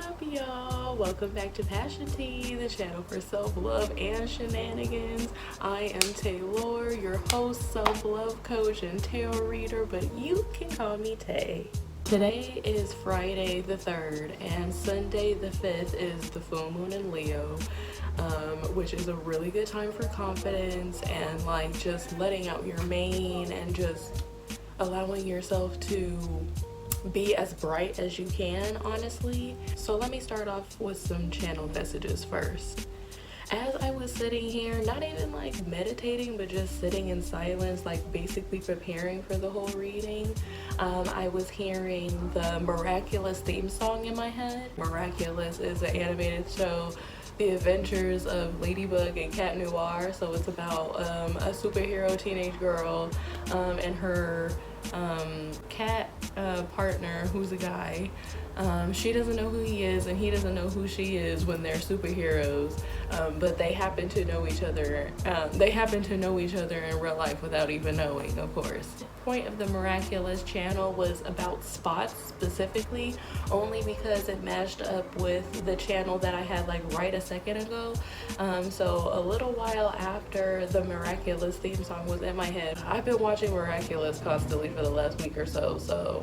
up, y'all? Welcome back to Passion Tea, the channel for self-love and shenanigans. I am Taylor, your host, self-love coach, and tarot reader, but you can call me Tay. Today is Friday the 3rd, and Sunday the 5th is the full moon in Leo, which is a really good time for confidence and like just letting out your mane and just allowing yourself to be as bright as you can, honestly. So let me start off with some channel messages first. As I was sitting here, not even like meditating, but just sitting in silence, like basically preparing for the whole reading, I was hearing the Miraculous theme song in my head. Miraculous is an animated show, the adventures of Ladybug and Cat Noir. So it's about a superhero teenage girl and her cat partner, who's a guy. She doesn't know who he is and he doesn't know who she is when they're superheroes, but they happen to know each other. They happen to know each other in real life without even knowing, of course. The point of the Miraculous channel was about spots specifically, only because it matched up with the channel that I had like right a second ago. So a little while after the Miraculous theme song was in my head, I've been watching Miraculous constantly for the last week or so.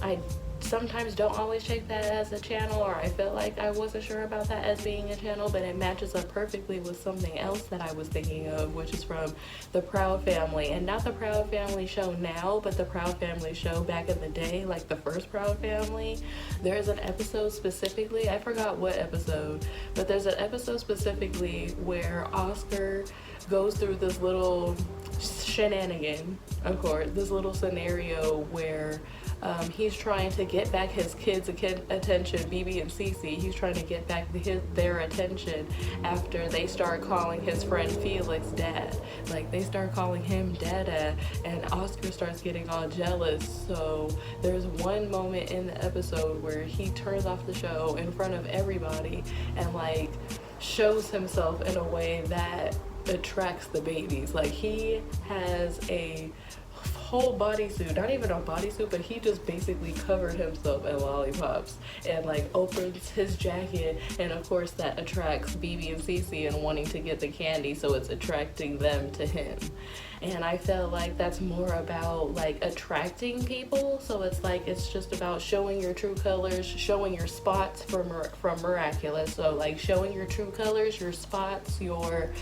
I sometimes don't always check that as a channel, or I felt like I wasn't sure about that as being a channel, but it matches up perfectly with something else that I was thinking of, which is from the Proud Family. And not the Proud Family show now, but the Proud Family show back in the day, like the first Proud Family. There's an episode specifically, I forgot what episode, but there's an episode specifically where Oscar goes through this little shenanigan, of course, this little scenario where he's trying to get back his kids' attention, BB and Cece. He's trying to get back their attention after they start calling his friend Felix dad. Like, they start calling him dada, and Oscar starts getting all jealous. So there's one moment in the episode where he turns off the show in front of everybody and like shows himself in a way that attracts the babies. Like, he has a whole bodysuit, not even a bodysuit, but he just basically covered himself in lollipops and like opens his jacket, and of course that attracts BB and Cece and wanting to get the candy, so it's attracting them to him. And I feel like that's more about like attracting people, so it's like it's just about showing your true colors, showing your spots from Miraculous. So like showing your true colors, your spots, your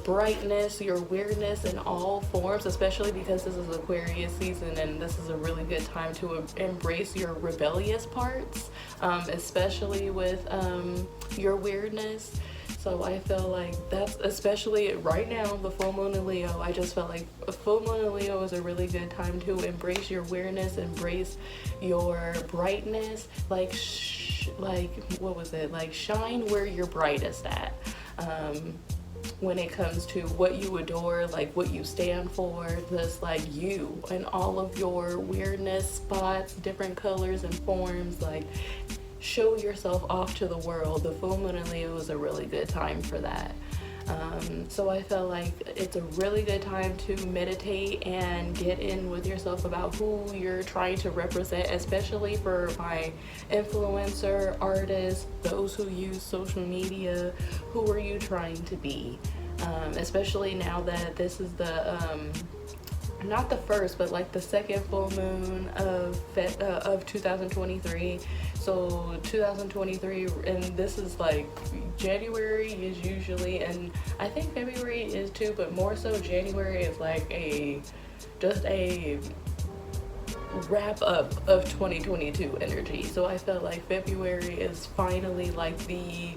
brightness, your weirdness in all forms, especially because this is Aquarius season and this is a really good time to embrace your rebellious parts, especially with your weirdness. So I feel like that's, especially right now, the full moon in Leo, I just felt like a full moon in Leo is a really good time to embrace your weirdness, embrace your brightness, like what was it? Like, shine where you're brightest at. When it comes to what you adore, like what you stand for, just like you and all of your weirdness, spots, different colors and forms, like show yourself off to the world. The full moon in Leo is a really good time for that. So I felt like it's a really good time to meditate and get in with yourself about who you're trying to represent, especially for my influencer, artists, those who use social media. Who are you trying to be? Especially now that this is the not the first, but like the second full moon of 2023. So 2023, and this is like January is usually, and I think February is too, but more so January is like just a wrap up of 2022 energy. So I felt like February is finally like the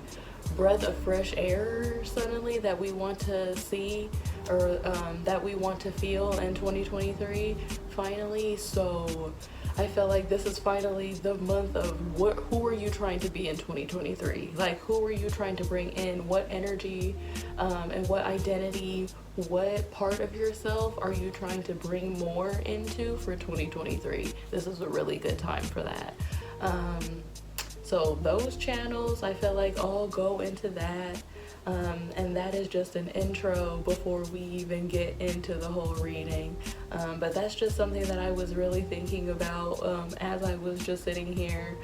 breath of fresh air suddenly that we want to see, or that we want to feel in 2023 finally. So I felt like this is finally the month of who are you trying to be in 2023? Like, who are you trying to bring in? What energy and what identity, what part of yourself are you trying to bring more into for 2023? This is a really good time for that. So those channels, I feel like all go into that. And that is just an intro before we even get into the whole reading. But that's just something that I was really thinking about as I was just sitting here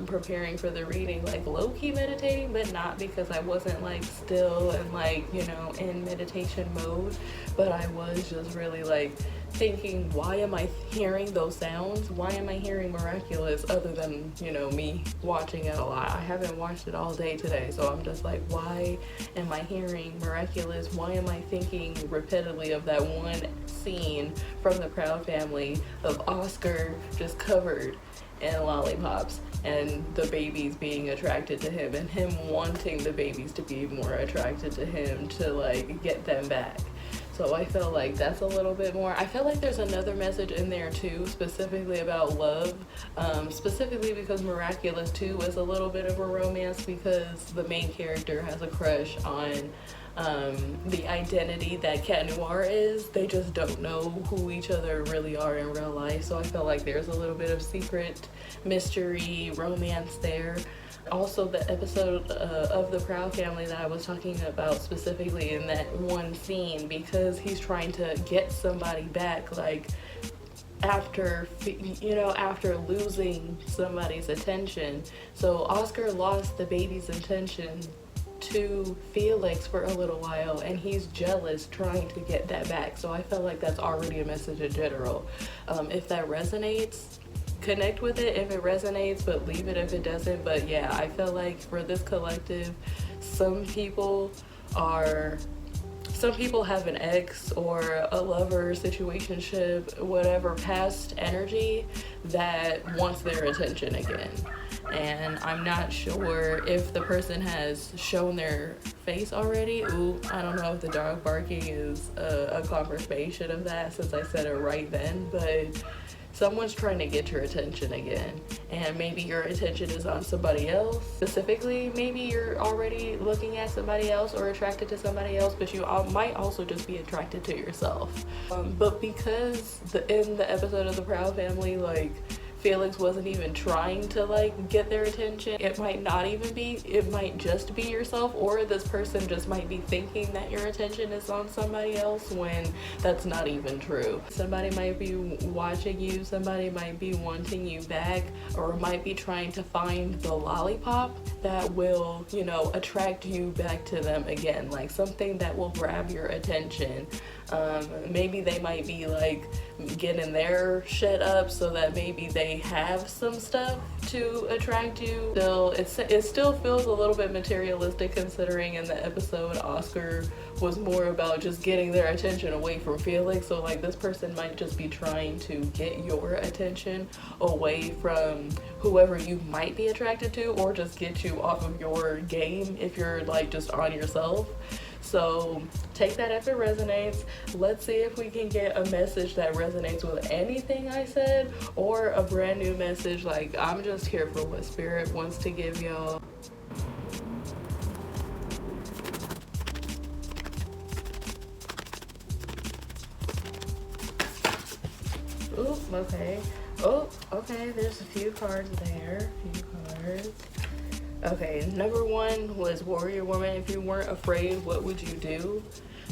preparing for the reading, like low-key meditating, but not because I wasn't like still and like, you know, in meditation mode, but I was just really like thinking, why am I hearing those sounds? Why am I hearing Miraculous other than, you know, me watching it a lot? I haven't watched it all day today, so I'm just like, why am I hearing Miraculous? Why am I thinking repeatedly of that one scene from the Proud Family of Oscar just covered in lollipops and the babies being attracted to him and him wanting the babies to be more attracted to him to like get them back? So I feel like that's a little bit more. I feel like there's another message in there too, specifically about love, specifically because Miraculous too is a little bit of a romance because the main character has a crush on the identity that Cat Noir is. They just don't know who each other really are in real life. So I feel like there's a little bit of secret mystery romance there. Also, the episode of the Proud Family that I was talking about specifically in that one scene, because he's trying to get somebody back, like after, you know, after losing somebody's attention. So Oscar lost the baby's attention to Felix for a little while, and he's jealous trying to get that back. So I felt like that's already a message in general. If that resonates, connect with it if it resonates, but leave it if it doesn't. But yeah, I feel like for this collective, some people have an ex or a lover, situationship, whatever, past energy that wants their attention again. And I'm not sure if the person has shown their face already. Ooh, I don't know if the dog barking is a confirmation of that, since I said it right then, but someone's trying to get your attention again, and maybe your attention is on somebody else. Specifically, maybe you're already looking at somebody else or attracted to somebody else, but you might also just be attracted to yourself. But because in the episode of the Proud Family, like, Felix wasn't even trying to like get their attention, it might just be yourself, or this person just might be thinking that your attention is on somebody else when that's not even true. Somebody might be watching you, somebody might be wanting you back, or might be trying to find the lollipop that will, you know, attract you back to them again, like something that will grab your attention. Maybe they might be like getting their shit up so that maybe they have some stuff to attract you. Still, it still feels a little bit materialistic, considering in the episode Oscar was more about just getting their attention away from Felix. So like this person might just be trying to get your attention away from whoever you might be attracted to, or just get you off of your game if you're like just on yourself. So take that if it resonates. Let's see if we can get a message that resonates with anything I said, or a brand new message. Like, I'm just here for what Spirit wants to give y'all. Ooh, okay. Oh, okay, there's a few cards there. Okay, number one was Warrior Woman. If you weren't afraid, what would you do?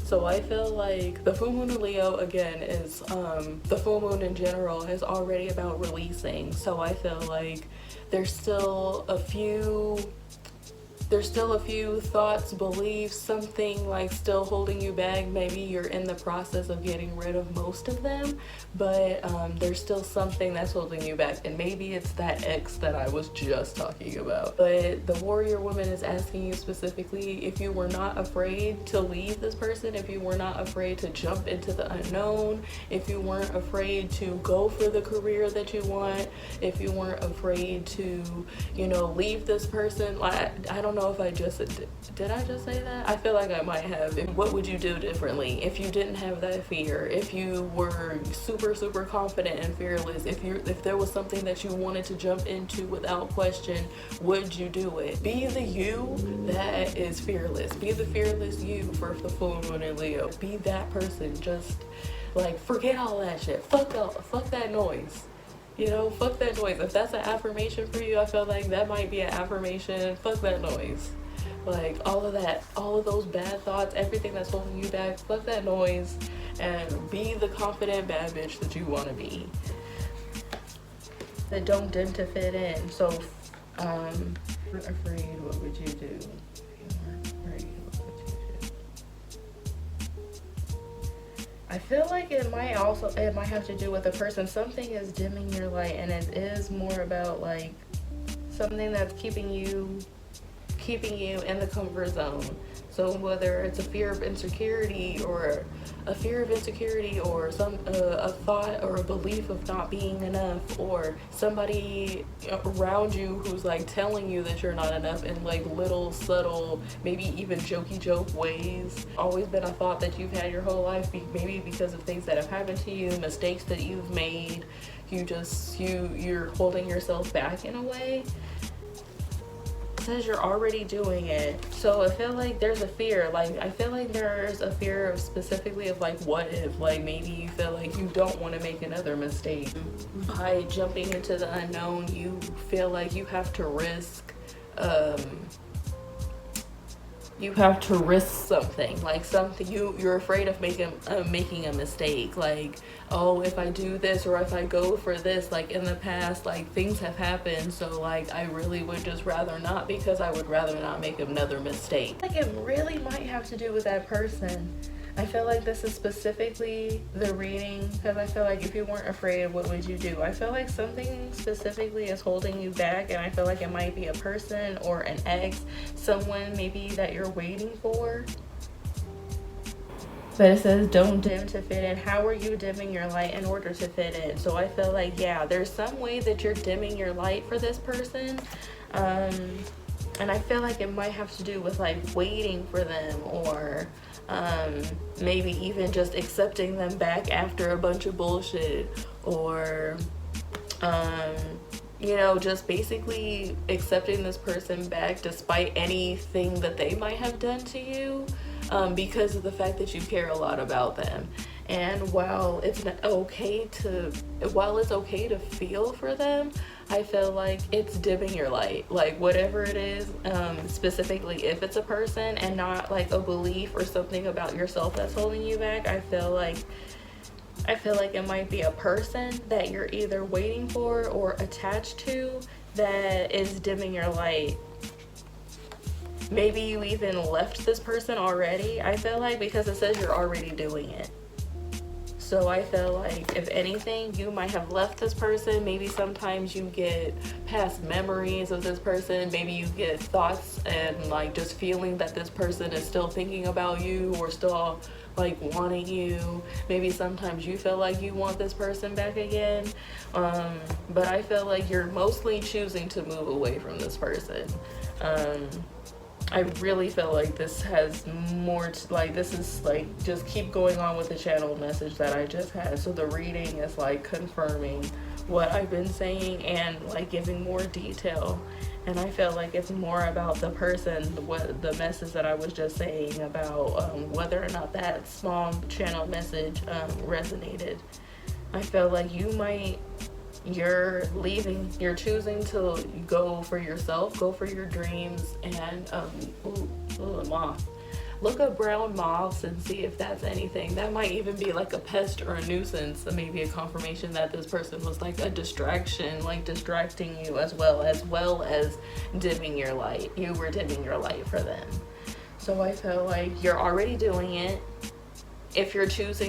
So I feel like the full moon in Leo, again, is the full moon in general is already about releasing. So I feel like there's still a few thoughts, beliefs, something like still holding you back. Maybe you're in the process of getting rid of most of them, but there's still something that's holding you back, and maybe it's that ex that I was just talking about. But the Warrior Woman is asking you specifically if you were not afraid to leave this person, if you were not afraid to jump into the unknown, if you weren't afraid to go for the career that you want, if you weren't afraid to, you know, leave this person. Like, I don't know if I just did I just say that? I feel like I might have. What would you do differently if you didn't have that fear? If you were super confident and fearless, if there was something that you wanted to jump into without question, would you do it? Be the you that is fearless. Be the fearless you for the full moon in Leo. Be that person. Just like forget all that shit. Fuck that noise. You know, fuck that noise. If that's an affirmation for you, I feel like that might be an affirmation. Fuck that noise. Like all of that, all of those bad thoughts, everything that's holding you back, fuck that noise and be the confident bad bitch that you want to be. That don't dim to fit in. So, afraid, what would you do? I feel like it might have to do with a person. Something is dimming your light, and it is more about like something that's keeping you in the comfort zone. So whether it's a fear of insecurity or some a thought or a belief of not being enough, or somebody around you who's like telling you that you're not enough in like little subtle, maybe even jokey joke ways. Always been a thought that you've had your whole life, maybe because of things that have happened to you, mistakes that you've made. You're holding yourself back in a way. Says you're already doing it. So I feel like there's a fear. Like I feel like there's a fear of specifically of like what if, like maybe you feel like you don't want to make another mistake. By jumping into the unknown, you feel like you have to risk something, like something you're afraid of making a mistake. Like, oh, if I do this or if I go for this, like in the past, like things have happened, so like I really would just rather not, because I would rather not make another mistake. Like it really might have to do with that person. I feel like this is specifically the reading, because I feel like if you weren't afraid, what would you do? I feel like something specifically is holding you back, and I feel like it might be a person or an ex, someone maybe that you're waiting for. But it says don't dim to fit in. How are you dimming your light in order to fit in? So I feel like, yeah, there's some way that you're dimming your light for this person. And I feel like it might have to do with like waiting for them, or maybe even just accepting them back after a bunch of bullshit, or just basically accepting this person back despite anything that they might have done to you, because of the fact that you care a lot about them. And while it's okay to feel for them, I feel like it's dimming your light. Like whatever it is, specifically if it's a person and not like a belief or something about yourself that's holding you back, I feel like it might be a person that you're either waiting for or attached to that is dimming your light. Maybe you even left this person already, I feel like, because it says you're already doing it. So I feel like if anything, you might have left this person. Maybe sometimes you get past memories of this person. Maybe you get thoughts and like just feeling that this person is still thinking about you or still like wanting you. Maybe sometimes you feel like you want this person back again. But I feel like you're mostly choosing to move away from this person. I really feel like this has more to, like, this is like just keep going on with the channel message that I just had. So the reading is like confirming what I've been saying and like giving more detail. And I feel like it's more about the person, what the message that I was just saying about whether or not that small channel message resonated. I feel like you're choosing to go for yourself, go for your dreams, and moth. Look up brown moths and see if that's anything. That might even be like a pest or a nuisance, maybe a confirmation that this person was like a distraction, like distracting you as well as dimming your light. You were dimming your light for them. So I feel like you're already doing it. If you chose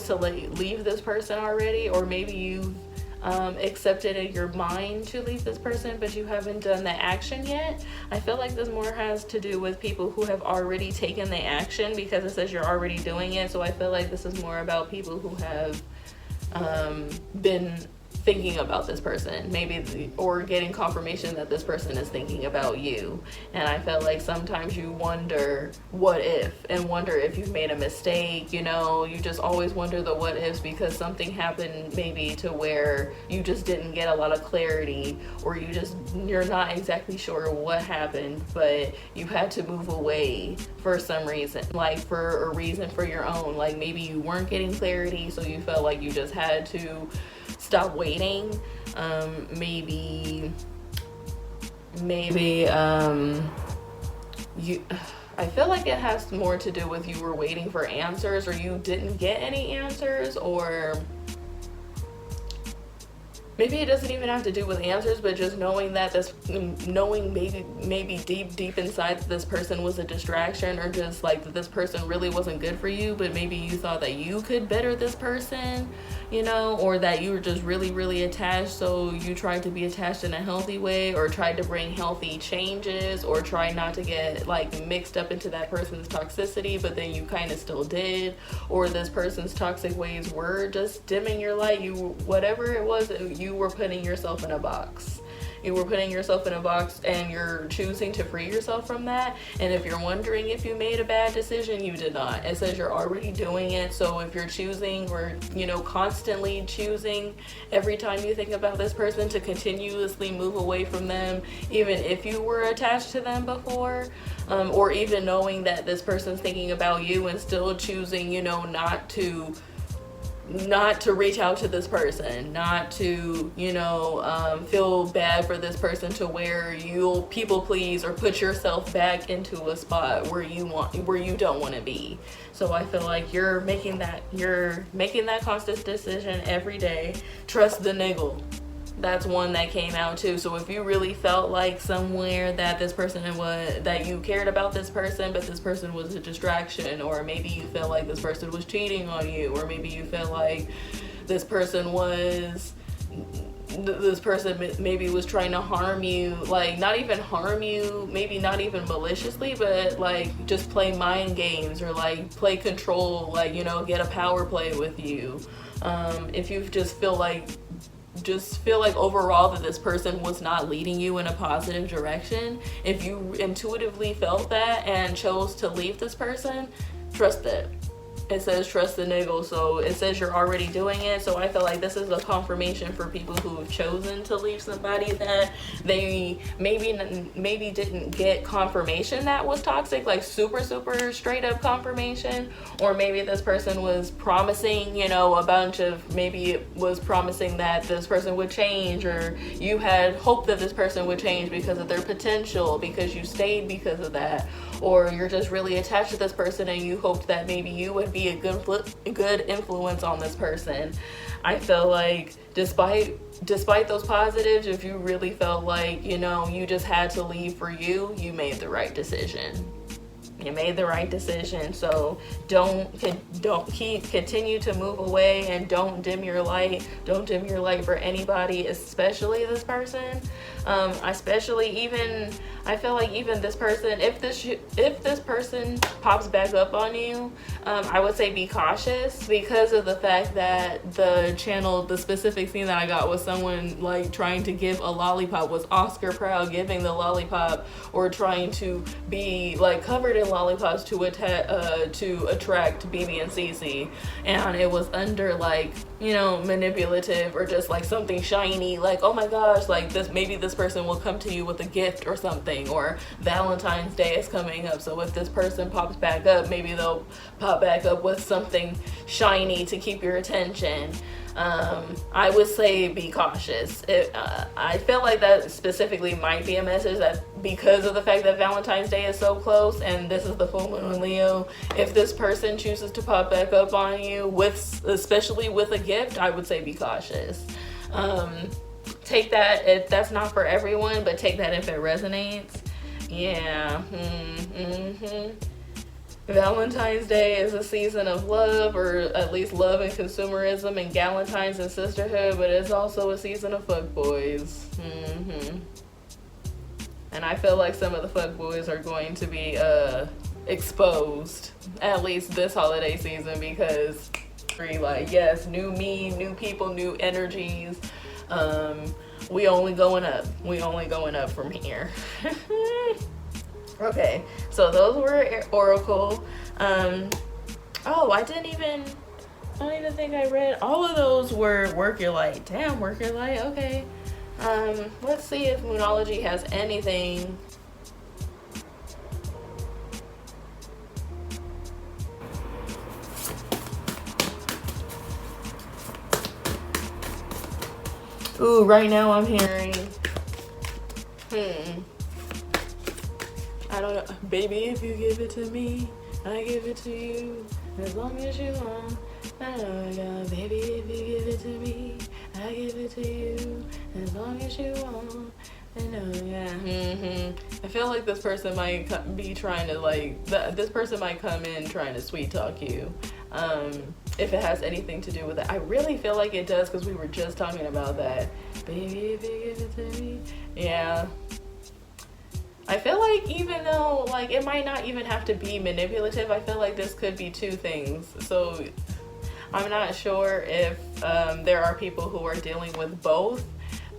to like leave this person already, or maybe you've accepted in your mind to leave this person, but you haven't done the action yet. I feel like this more has to do with people who have already taken the action, because it says you're already doing it. So I feel like this is more about people who have been thinking about this person, or getting confirmation that this person is thinking about you. And I felt like sometimes you wonder what if, and wonder if you've made a mistake. You just always wonder the what ifs, because something happened maybe to where you just didn't get a lot of clarity, or you're not exactly sure what happened, but you had to move away for some reason, like for a reason for your own. Like maybe you weren't getting clarity, so you felt like you just had to stop waiting. Maybe you, I feel like it has more to do with you were waiting for answers, or you didn't get any answers, or maybe it doesn't even have to do with answers, but just knowing that knowing maybe deep inside that this person was a distraction, or just like that this person really wasn't good for you, but maybe you thought that you could better this person, you know, or that you were just really attached, so you tried to be attached in a healthy way, or tried to bring healthy changes, or try not to get like mixed up into that person's toxicity, but then you kind of still did, or this person's toxic ways were just dimming your light. Whatever it was, you were putting yourself in a box. You were putting yourself in a box, and you're choosing to free yourself from that. And if you're wondering if you made a bad decision, you did not. It says you're already doing it. So if you're choosing, or, you know, constantly choosing every time you think about this person to continuously move away from them, even if you were attached to them before, or even knowing that this person's thinking about you and still choosing, you know, not to reach out to this person, not to, you know, feel bad for this person, to where you'll people please or put yourself back into a spot where you don't want to be. So I feel like you're making that conscious decision every day. Trust the niggle. That's one that came out too. So if you really felt like somewhere that this person that you cared about this person, but this person was a distraction, or maybe you felt like this person was cheating on you, or maybe you felt like this person maybe was trying to harm you, like not even harm you, maybe not even maliciously, but like just play mind games, or like play control, like, you know, get a power play with you. If you just feel like overall that this person was not leading you in a positive direction, if you intuitively felt that and chose to leave this person, trust it. It says trust the niggle, so it says you're already doing it. So I feel like this is a confirmation for people who have chosen to leave somebody that they maybe didn't get confirmation that was toxic, like super straight up confirmation, or maybe this person was promising, you know, maybe it was promising that this person would change, or you had hope that this person would change because of their potential, because you stayed because of that, or you're just really attached to this person and you hoped that maybe you would be a good influence on this person. I feel like despite those positives, if you really felt like, you know, you just had to leave for you made the right decision. You made the right decision. So continue to move away, and don't dim your light. Don't dim your light for anybody, especially this person. I feel like even this person, if this person pops back up on you, I would say be cautious, because of the fact that the specific scene that I got was someone like trying to give a lollipop, was Oscar Proud giving the lollipop, or trying to be like covered in lollipops to attract BB and CC, and it was under like, you know, manipulative, or just like something shiny, like, oh my gosh, like maybe this person will come to you with a gift or something, or Valentine's Day is coming up, so if this person pops back up, maybe they'll pop back up with something shiny to keep your attention. I would say be cautious. I feel like that specifically might be a message, that because of the fact that Valentine's Day is so close and this is the full moon in Leo, if this person chooses to pop back up on you especially with a gift, I would say be cautious. Take that, that's not for everyone, but take that if it resonates. Yeah. Valentine's Day is a season of love, or at least love and consumerism, and galentines and sisterhood, but it's also a season of fuckboys. And I feel like some of the fuckboys are going to be exposed, at least this holiday season, because like, yes, new me, new people, new energies. We only going up from here. Okay, so those were Oracle. I don't even think I read all of those. Were Work Your Light. Damn, Work Your Light. Okay. Let's see if Moonology has anything. Ooh, right now I'm hearing, I don't know. Baby, if you give it to me, I give it to you. As long as you want. I know I got, baby, if you give it to me, I give it to you. As long as you want. I know, yeah. I feel like this person might be trying to this person might come in trying to sweet talk you. If it has anything to do with it. I really feel like it does because we were just talking about that. Baby, if you give it to me. Yeah. I feel like even though it might not even have to be manipulative, I feel like this could be two things. So I'm not sure if there are people who are dealing with both,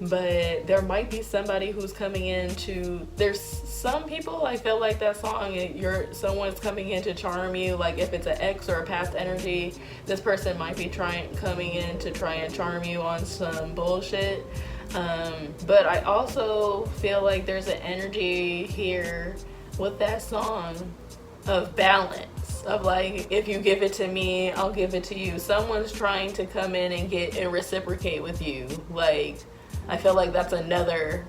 but there might be somebody who's coming in to, there's some people, I feel like that song, someone's coming in to charm you. Like if it's an ex or a past energy, this person might be coming in to try and charm you on some bullshit. But I also feel like there's an energy here with that song of balance, of if you give it to me, I'll give it to you. Someone's trying to come in and reciprocate with you. I feel like that's another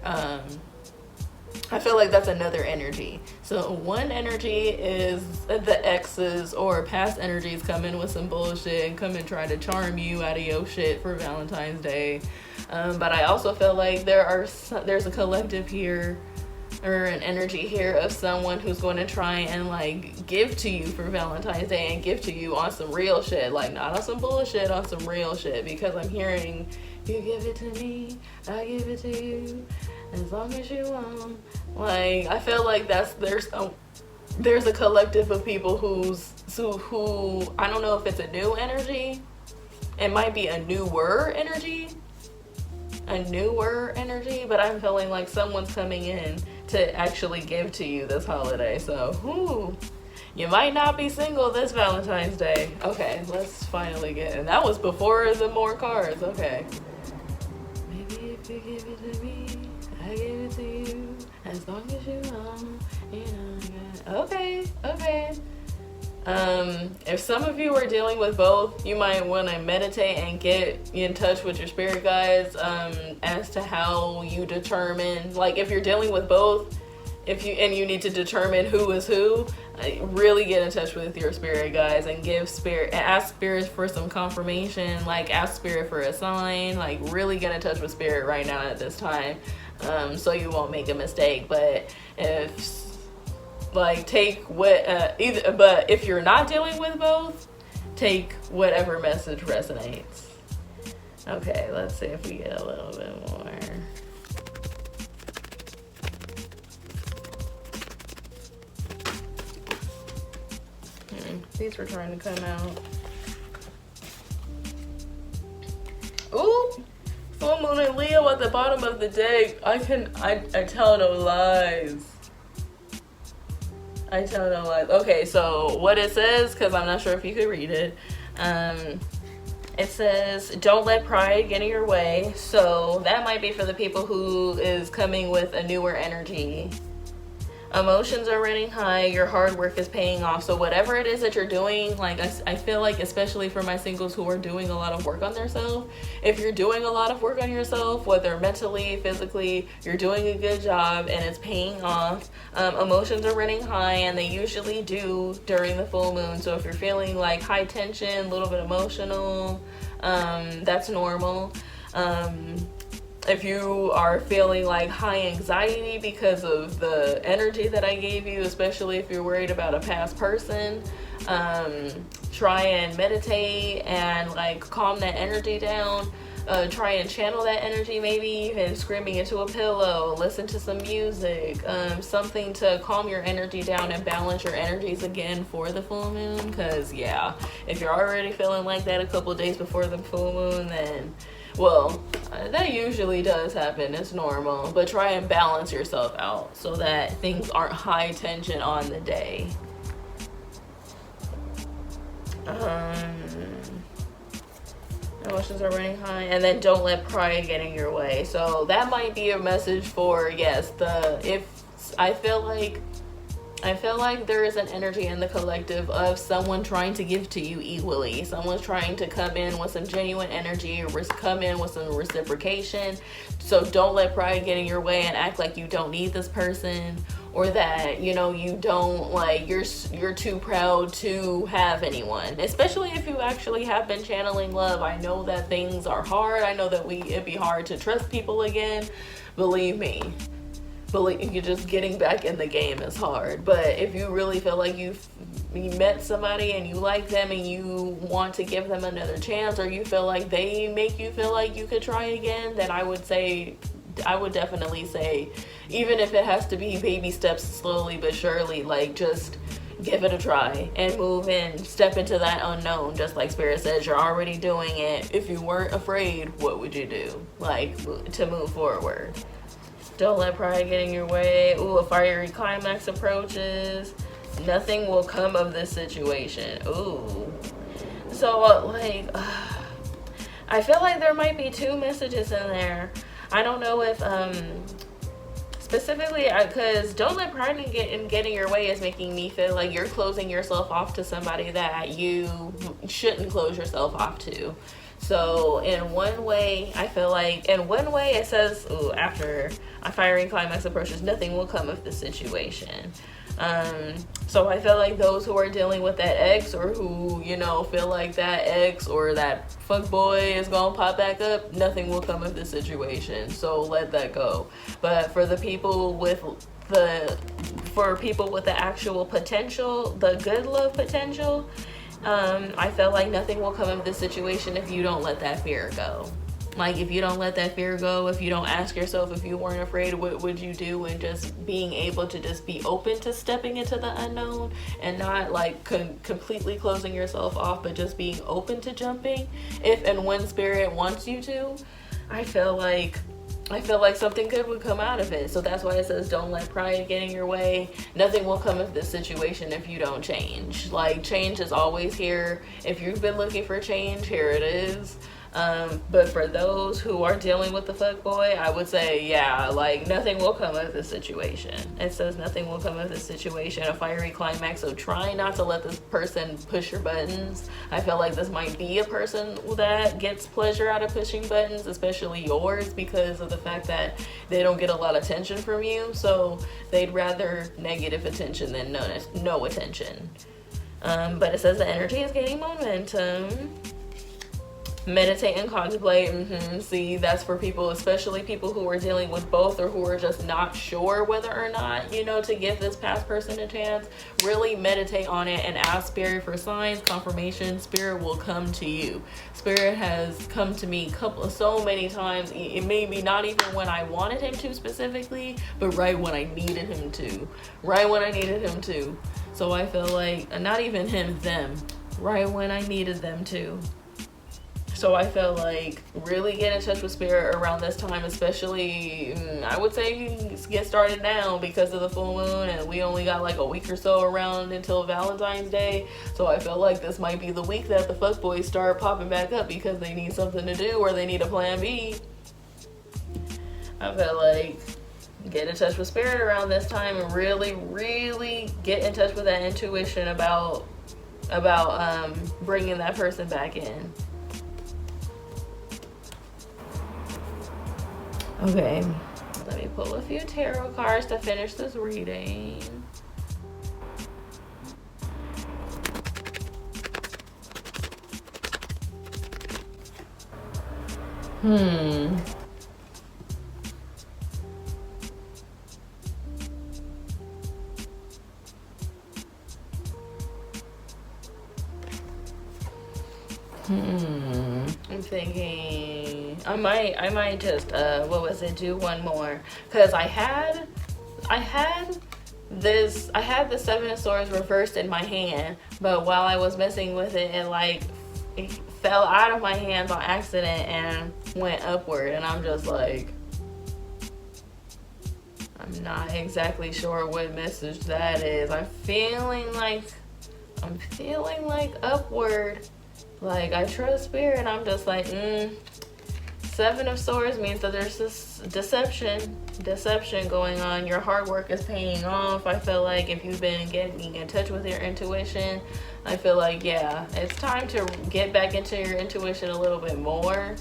energy. So one energy is the exes or past energies come in with some bullshit and come and try to charm you out of your shit for Valentine's Day. But I also feel like there's a collective here, or an energy here of someone who's going to try and give to you for Valentine's Day and give to you on some real shit, not on some bullshit, on some real shit. Because I'm hearing, you give it to me, I give it to you, as long as you want. I feel like there's a collective of people who I don't know if it's a new energy. It might be a newer energy, but I'm feeling like someone's coming in to actually give to you this holiday. So, you might not be single this Valentine's Day. Okay, let's finally and that was before the more cards. Okay. Maybe if you give it to me, I give it to you. As long as you want, Okay. If some of you are dealing with both, you might want to meditate and get in touch with your spirit guides as to how you determine, if you're dealing with both, you need to determine who is who, really get in touch with your spirit guides and ask spirit for some confirmation, ask spirit for a sign, really get in touch with spirit right now at this time, so you won't make a mistake. But if you're not dealing with both, take whatever message resonates. Okay, let's see if we get a little bit more. These were trying to come out. Ooh, full moon in Leo at the bottom of the deck. I tell no lies. I tell no lies. Okay, so what it says, because I'm not sure if you could read it. It says, don't let pride get in your way. So that might be for the people who is coming with a newer energy. Emotions are running high. Your hard work is paying off. So whatever it is that you're doing, I feel like, especially for my singles who are doing a lot of work on themselves, if you're doing a lot of work on yourself, whether mentally, physically, you're doing a good job and it's paying off. Emotions are running high, and they usually do during the full moon. So if you're feeling high tension, a little bit emotional, that's normal. If you are feeling high anxiety because of the energy that I gave you, especially if you're worried about a past person, try and meditate and calm that energy down. Try and channel that energy, maybe even screaming into a pillow, listen to some music, something to calm your energy down and balance your energies again for the full moon. Because if you're already feeling like that a couple of days before the full moon, then that usually does happen. It's normal, but try and balance yourself out so that things aren't high tension on the day. Emotions are running high, and then don't let pride get in your way. So that might be a message for, if I feel like I feel like there is an energy in the collective of someone trying to give to you equally. Someone's trying to come in with some genuine energy or come in with some reciprocation. So don't let pride get in your way and act like you don't need this person, or that, you know, you don't, like, you're too proud to have anyone. Especially if you actually have been channeling love. I know that things are hard. I know that it'd be hard to trust people again. Believe me. You're just getting back in the game is hard. But if you really feel like you met somebody and you like them and you want to give them another chance, or you feel like they make you feel like you could try again, then I would definitely say, even if it has to be baby steps, slowly but surely, like, just give it a try and move in, step into that unknown. Just like Spirit says, you're already doing it. If you weren't afraid, what would you do, like, to move forward? Don't let pride get in your way. Ooh, a fiery climax approaches. Nothing will come of this situation. Ooh. So, like, I feel like there might be two messages in there. I don't know if, specifically, because don't let pride get in your way is making me feel like you're closing yourself off to somebody that you shouldn't close yourself off to. So in one way, I feel like, it says, ooh, after a fiery climax approaches, nothing will come of the situation. So I feel like those who are dealing with that ex, or who, you know, feel like that ex or that fuck boy is gonna pop back up, nothing will come of the situation. So let that go. But for the people with the actual potential, the good love potential, I feel like nothing will come of this situation if you don't let that fear go. Like, if you don't let that fear go, if you don't ask yourself, if you weren't afraid, what would you do? And just being able to just be open to stepping into the unknown, and not like completely closing yourself off, but just being open to jumping if and when Spirit wants you to. I feel like something good would come out of it. So that's why it says don't let pride get in your way. Nothing will come of this situation if you don't change. Like, change is always here. If you've been looking for change, here it is. But for those who are dealing with the fuckboy, I would say, yeah, like, nothing will come of this situation. It says nothing will come of this situation. A fiery climax, so try not to let this person push your buttons. I feel like this might be a person that gets pleasure out of pushing buttons, especially yours, because of the fact that they don't get a lot of attention from you. So they'd rather negative attention than no attention. But it says the energy is gaining momentum. Meditate and contemplate. See, that's for people, especially people who are dealing with both, or who are just not sure whether or not, you know, to give this past person a chance. Really meditate on it and ask Spirit for signs, confirmation. Spirit will come to you. Spirit has come to me so many times. It may be not even when I wanted him to specifically, but right when I needed him to. So I feel like, not even him, them, right when I needed them to. So I feel like really get in touch with Spirit around this time, especially, I would say get started now because of the full moon, and we only got like a week or so around until Valentine's Day. So I feel like this might be the week that the fuckboys start popping back up because they need something to do, or they need a plan B. I feel like get in touch with Spirit around this time and really, really get in touch with that intuition about bringing that person back in. Okay, let me pull a few tarot cards to finish this reading. I'm thinking I might just do one more, because I had the Seven of Swords reversed in my hand, but while I was messing with it, it fell out of my hands on accident and went upward, and I'm just like, I'm not exactly sure what message that is. I'm feeling like upward. Like, I trust Spirit, and I'm just like, Seven of Swords means that there's this deception going on. Your hard work is paying off. I feel like if you've been getting in touch with your intuition, I feel like, yeah, it's time to get back into your intuition a little bit more.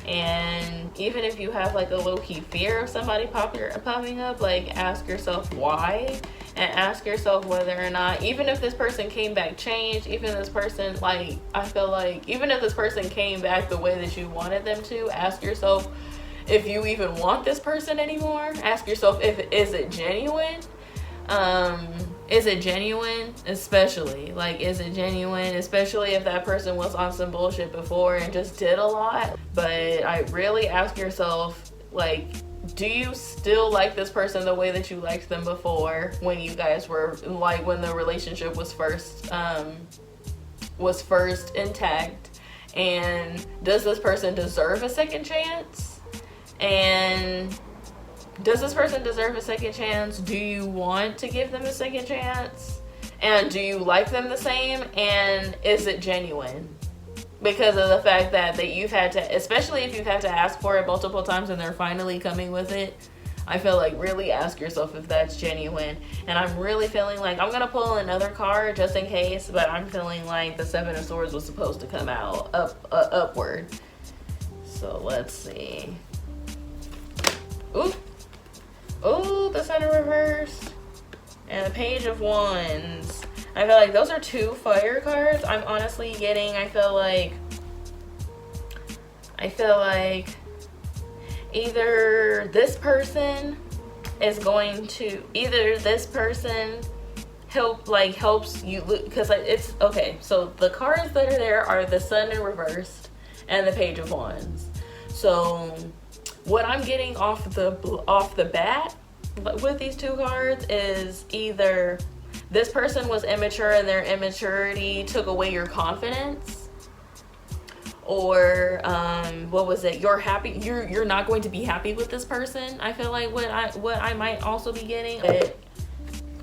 And even if you have like a low-key fear of somebody popping up, like ask yourself why, and ask yourself whether or not, even if this person came back changed, even this person, like, I feel like even if this person came back the way that you wanted them to, ask yourself if you even want this person anymore. Ask yourself is it genuine? Is it genuine? Especially is it genuine? Especially if that person was on some bullshit before and just did a lot. But I really ask yourself, like, do you still like this person the way that you liked them before, when you guys were, like, when the relationship was first intact? And does this person deserve a second chance? And does this person deserve a second chance? Do you want to give them a second chance? And do you like them the same? And is it genuine? Because of the fact that you've had to, especially if you've had to ask for it multiple times and they're finally coming with it, I feel like really ask yourself if that's genuine. And I'm really feeling like, I'm going to pull another card just in case, but I'm feeling like the Seven of Swords was supposed to come out upward. So let's see. Ooh, the Sun in reversed. And the Page of Wands. I feel like those are two fire cards. I'm honestly getting, I feel like either this person helps you, because it's, okay, so the cards that are there are the Sun in reversed and the Page of Wands. So what I'm getting off the bat with these two cards is either this person was immature and their immaturity took away your confidence, or you're not going to be happy with this person. I feel like what I might also be getting,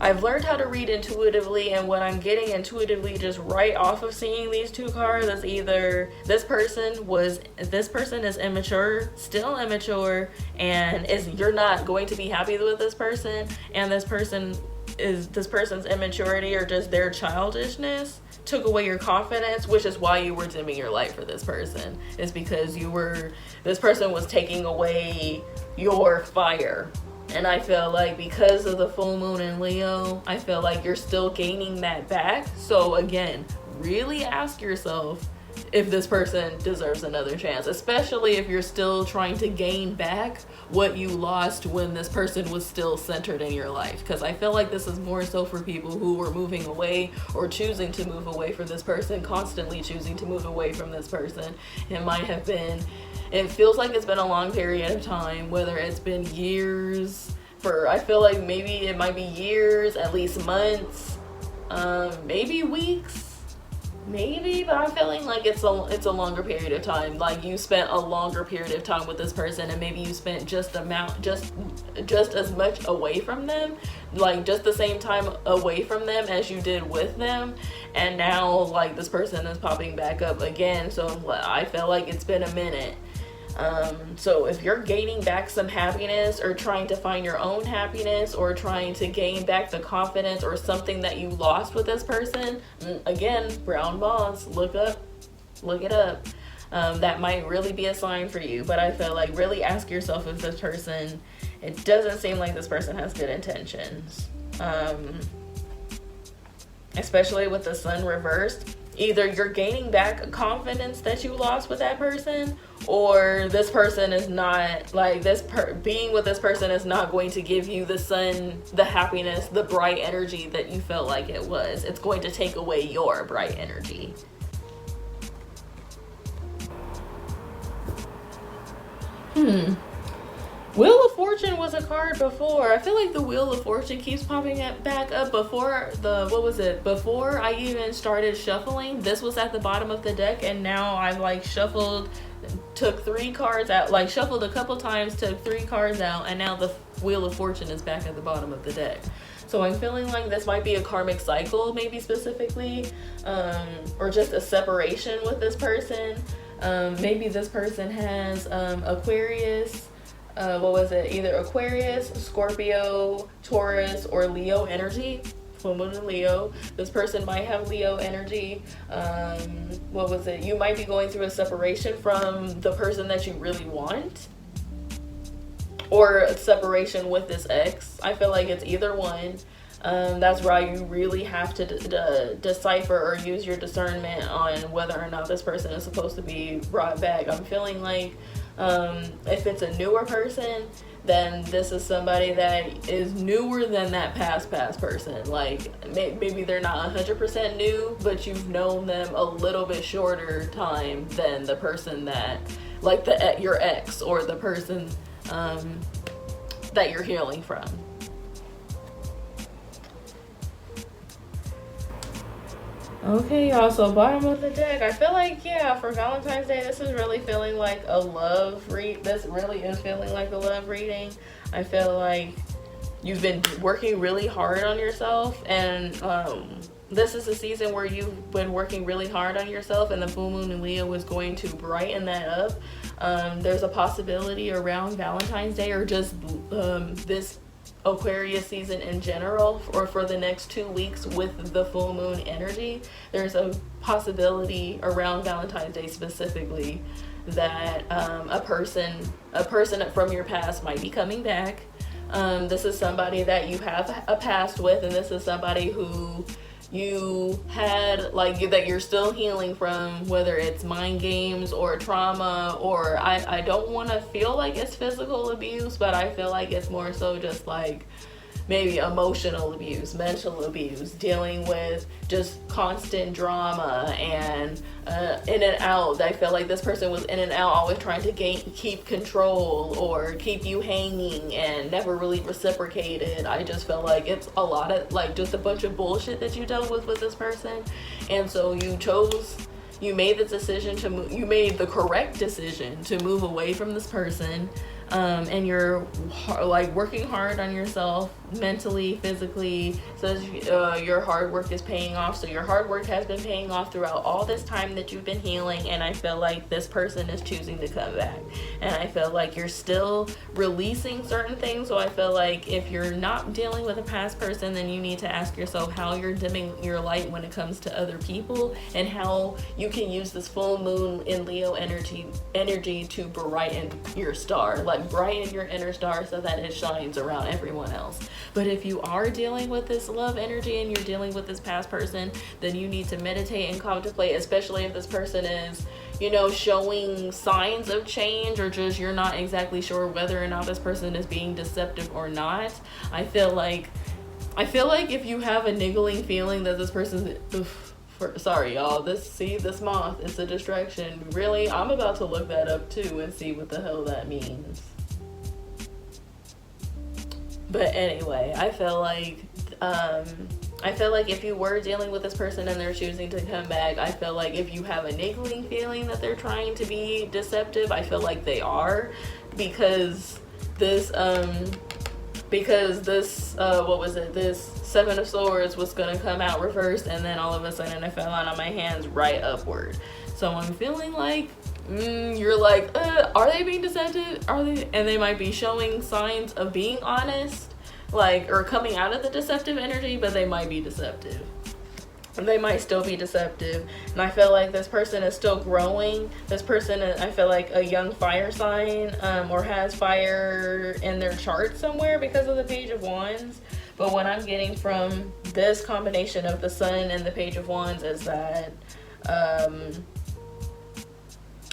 I've learned how to read intuitively, and what I'm getting intuitively just right off of seeing these two cards is either this person is immature, still immature, and you're not going to be happy with this person, and this person's immaturity or just their childishness took away your confidence, which is why you were dimming your light for this person. Is because this person was taking away your fire. And I feel like because of the full moon in Leo, I feel like you're still gaining that back. So again, really ask yourself if this person deserves another chance, especially if you're still trying to gain back what you lost when this person was still centered in your life. Because I feel like this is more so for people who were moving away or choosing to move away from this person, constantly choosing to move away from this person. It feels like it's been a long period of time, whether it's been years, I feel like maybe it might be years, at least months, maybe weeks. Maybe, but I'm feeling like it's a longer period of time. Like you spent a longer period of time with this person, and maybe you spent just as much away from them, like just the same time away from them as you did with them, and now like this person is popping back up again. So I feel like it's been a minute. So if you're gaining back some happiness, or trying to find your own happiness, or trying to gain back the confidence or something that you lost with this person, again, brown moths, look it up. That might really be a sign for you. But I feel like really ask yourself if this person, it doesn't seem like this person has good intentions. Especially with the Sun reversed. Either you're gaining back confidence that you lost with that person, or this person is not, like being with this person is not going to give you the sun, the happiness, the bright energy that you felt like it was. It's going to take away your bright energy. Wheel of Fortune was a card before. I feel like the Wheel of Fortune keeps popping back up. Before I even started shuffling, this was at the bottom of the deck, and now I've shuffled, took 3 cards out, shuffled a couple times, took 3 cards out, and now the Wheel of Fortune is back at the bottom of the deck. So I'm feeling like this might be a karmic cycle, maybe specifically, or just a separation with this person. Maybe this person has Aquarius, either Aquarius, Scorpio, Taurus, or Leo energy. Full moon in Leo. This person might have Leo energy. You might be going through a separation from the person that you really want, or a separation with this ex. I feel like it's either one. That's why you really have to decipher or use your discernment on whether or not this person is supposed to be brought back. I'm feeling like if it's a newer person, then this is somebody that is newer than that past person. Like maybe they're not 100% new, but you've known them a little bit shorter time than the person that, like your ex or the person that you're healing from. Okay, y'all, so bottom of the deck, I feel like, yeah, for Valentine's Day, this is really feeling like a love read. This really is feeling like a love reading. I feel like you've been working really hard on yourself, and this is a season where you've been working really hard on yourself, and the full moon in Leo is going to brighten that up. There's a possibility around Valentine's Day, or just this Aquarius season in general, or for the next 2 weeks with the full moon energy, there's a possibility around Valentine's Day specifically that a person from your past might be coming back. This is somebody that you have a past with, and this is somebody who you had, like, that you're still healing from, whether it's mind games or trauma, or I don't want to feel like it's physical abuse, but I feel like it's more so just like maybe emotional abuse, mental abuse, dealing with just constant drama and in and out. I feel like this person was in and out, always trying to keep control or keep you hanging, and never really reciprocated. I just felt like it's a lot of, like, just a bunch of bullshit that you dealt with this person, and so you made the decision to move. You made the correct decision to move away from this person. And you're like working hard on yourself mentally, physically, so your hard work is paying off. So your hard work has been paying off throughout all this time that you've been healing, and I feel like this person is choosing to come back, and I feel like you're still releasing certain things. So I feel like if you're not dealing with a past person, then you need to ask yourself how you're dimming your light when it comes to other people, and how you can use this full moon in Leo energy to brighten your star, like brighten your inner star so that it shines around everyone else. But if you are dealing with this love energy and you're dealing with this past person, then you need to meditate and contemplate, especially if this person is, showing signs of change, or just you're not exactly sure whether or not this person is being deceptive or not. I feel like if you have a niggling feeling that this person's sorry y'all, this moth is a distraction. Really, I'm about to look that up too and see what the hell that means. But anyway, I feel like if you were dealing with this person and they're choosing to come back, I feel like if you have a niggling feeling that they're trying to be deceptive, I feel like they are, because this this Seven of Swords was gonna come out reversed, and then all of a sudden it fell out of my hands right upward. So I'm feeling like you're like, are they being deceptive? Are they? And they might be showing signs of being honest, like, or coming out of the deceptive energy, but they might be deceptive. They might still be deceptive. And I feel like this person is still growing. This person, I feel like a young fire sign, or has fire in their chart somewhere because of the Page of Wands. But what I'm getting from this combination of the Sun and the Page of Wands is that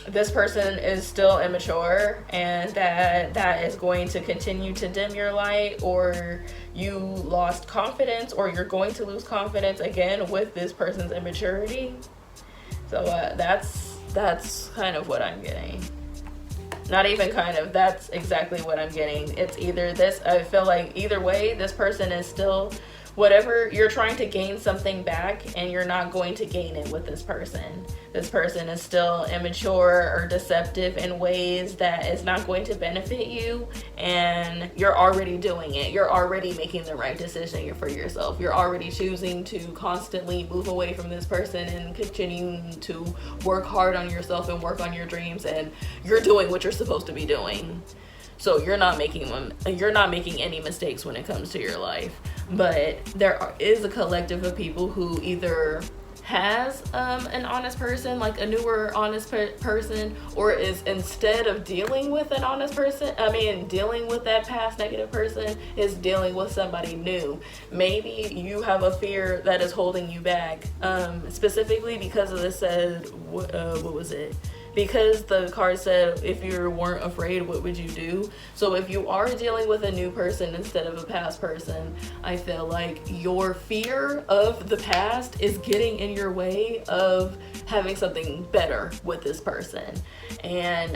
this person is still immature, and that is going to continue to dim your light, or you lost confidence, or you're going to lose confidence again with this person's immaturity. So that's kind of what I'm getting. Not even kind of, that's exactly what I'm getting. It's either this, I feel like either way, this person is still whatever you're trying to gain something back, and you're not going to gain it with this person. This person is still immature or deceptive in ways that is not going to benefit you, and you're already doing it. You're already making the right decision for yourself. You're already choosing to constantly move away from this person and continuing to work hard on yourself and work on your dreams, and you're doing what you're supposed to be doing. So you're not making any mistakes when it comes to your life. But there is a collective of people who either has an honest person, like a newer honest person, or is, instead of dealing with an honest person, dealing with that past negative person, is dealing with somebody new. Maybe you have a fear that is holding you back, specifically because of this said, what was it? Because the card said, if you weren't afraid, what would you do? So if you are dealing with a new person instead of a past person, I feel like your fear of the past is getting in your way of having something better with this person. And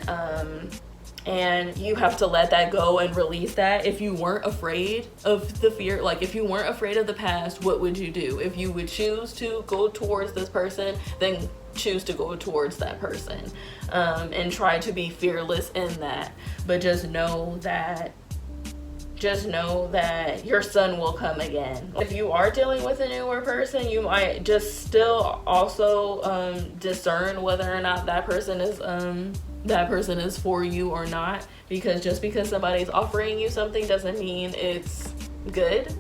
you have to let that go and release that. If you weren't afraid of the fear, like if you weren't afraid of the past, what would you do? If you would choose to go towards this person, then choose to go towards that person, and try to be fearless in that. But just know that your sun will come again. If you are dealing with a newer person, you might just still also discern whether or not that person is for you or not, because just because somebody's offering you something doesn't mean it's good.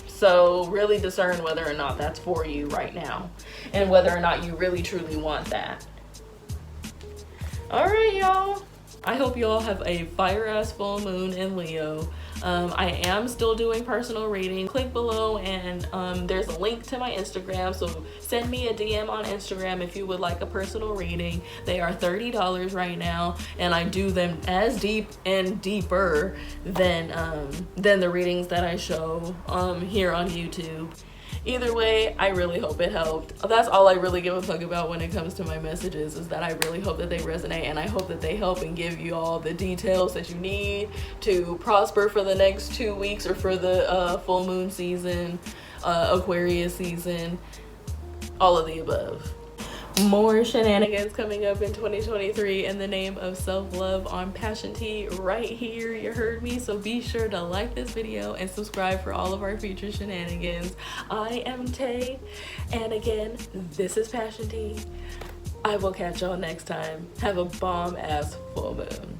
So really discern whether or not that's for you right now, and whether or not you really truly want that. All right, y'all. I hope you all have a fire-ass full moon in Leo. I am still doing personal reading. Click below, and there's a link to my Instagram, so send me a DM on Instagram if you would like a personal reading. They are $30 right now, and I do them as deep and deeper than the readings that I show here on YouTube. Either way, I really hope it helped. That's all I really give a fuck about when it comes to my messages, is that I really hope that they resonate, and I hope that they help and give you all the details that you need to prosper for the next 2 weeks, or for the full moon season, Aquarius season, all of the above. More shenanigans coming up in 2023 in the name of self-love on Passion Tea right here. You heard me, so be sure to like this video and subscribe for all of our future shenanigans. I am Tay, and again, this is Passion Tea. I will catch y'all next time. Have a bomb-ass full moon.